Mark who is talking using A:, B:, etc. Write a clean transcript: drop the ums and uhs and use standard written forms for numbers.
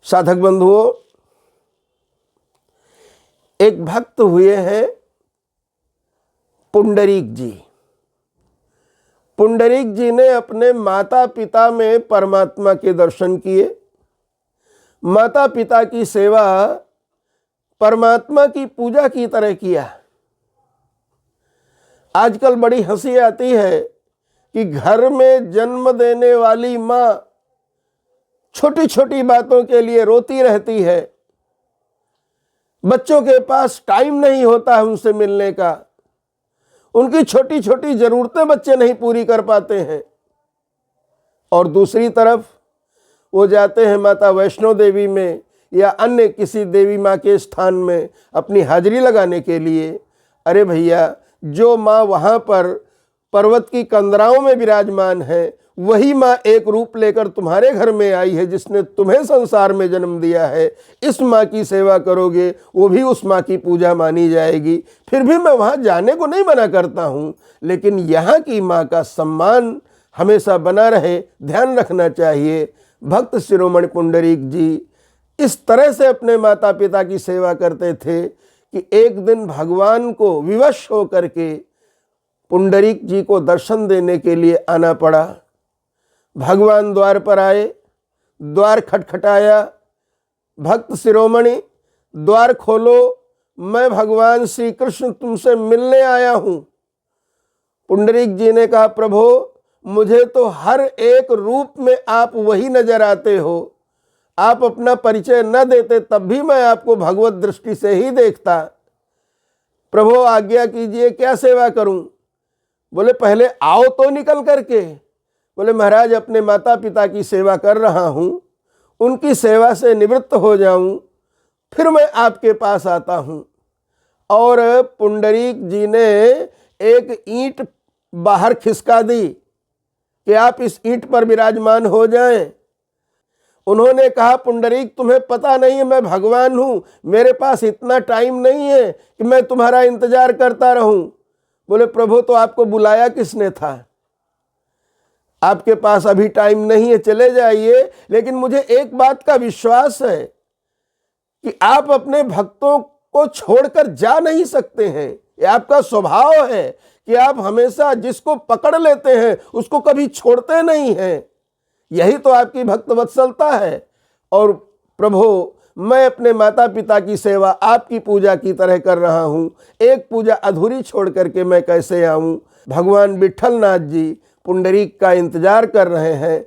A: साधक बंधुओं, एक भक्त हुए हैं पुंडरीक जी। पुंडरीक जी ने अपने माता पिता में परमात्मा के दर्शन किए। माता पिता की सेवा परमात्मा की पूजा की तरह किया। आजकल बड़ी हंसी आती है कि घर में जन्म देने वाली माँ छोटी छोटी बातों के लिए रोती रहती है। बच्चों के पास टाइम नहीं होता है उनसे मिलने का। उनकी छोटी छोटी जरूरतें बच्चे नहीं पूरी कर पाते हैं। और दूसरी तरफ वो जाते हैं माता वैष्णो देवी में या अन्य किसी देवी माँ के स्थान में अपनी हाजिरी लगाने के लिए। अरे भैया, जो माँ वहाँ पर पर्वत की कंदराओं में विराजमान है, वही माँ एक रूप लेकर तुम्हारे घर में आई है, जिसने तुम्हें संसार में जन्म दिया है। इस माँ की सेवा करोगे, वो भी उस माँ की पूजा मानी जाएगी। फिर भी मैं वहाँ जाने को नहीं मना करता हूँ, लेकिन यहाँ की माँ का सम्मान हमेशा बना रहे, ध्यान रखना चाहिए। भक्त शिरोमणि पुंडरीक जी इस तरह से अपने माता पिता की सेवा करते थे कि एक दिन भगवान को विवश होकर के पुंडरीक जी को दर्शन देने के लिए आना पड़ा। भगवान द्वार पर आए, द्वार खटखटाया। भक्त शिरोमणि, द्वार खोलो, मैं भगवान श्री कृष्ण तुमसे मिलने आया हूं। पुंडरीक जी ने कहा, प्रभु, मुझे तो हर एक रूप में आप वही नजर आते हो। आप अपना परिचय न देते तब भी मैं आपको भगवत दृष्टि से ही देखता। प्रभु, आज्ञा कीजिए, क्या सेवा करूं? बोले, पहले आओ तो निकल करके। बोले, महाराज, अपने माता पिता की सेवा कर रहा हूं, उनकी सेवा से निवृत्त हो जाऊं, फिर मैं आपके पास आता हूं। और पुंडरीक जी ने एक ईंट बाहर खिसका दी कि आप इस ईंट पर विराजमान हो जाएं। उन्होंने कहा, पुंडरीक, तुम्हें पता नहीं है मैं भगवान हूं, मेरे पास इतना टाइम नहीं है कि मैं तुम्हारा इंतजार करता रहूं। बोले, प्रभु, तो आपको बुलाया किसने था? आपके पास अभी टाइम नहीं है, चले जाइए। लेकिन मुझे एक बात का विश्वास है कि आप अपने भक्तों को छोड़कर जा नहीं सकते हैं। ये आपका स्वभाव है कि आप हमेशा जिसको पकड़ लेते हैं उसको कभी छोड़ते नहीं हैं। यही तो आपकी भक्त वत्सलता है। और प्रभु, मैं अपने माता पिता की सेवा आपकी पूजा की तरह कर रहा हूं, एक पूजा अधूरी छोड़ करके मैं कैसे आऊं? भगवान विट्ठलनाथ जी पुंडरीक का इंतजार कर रहे हैं।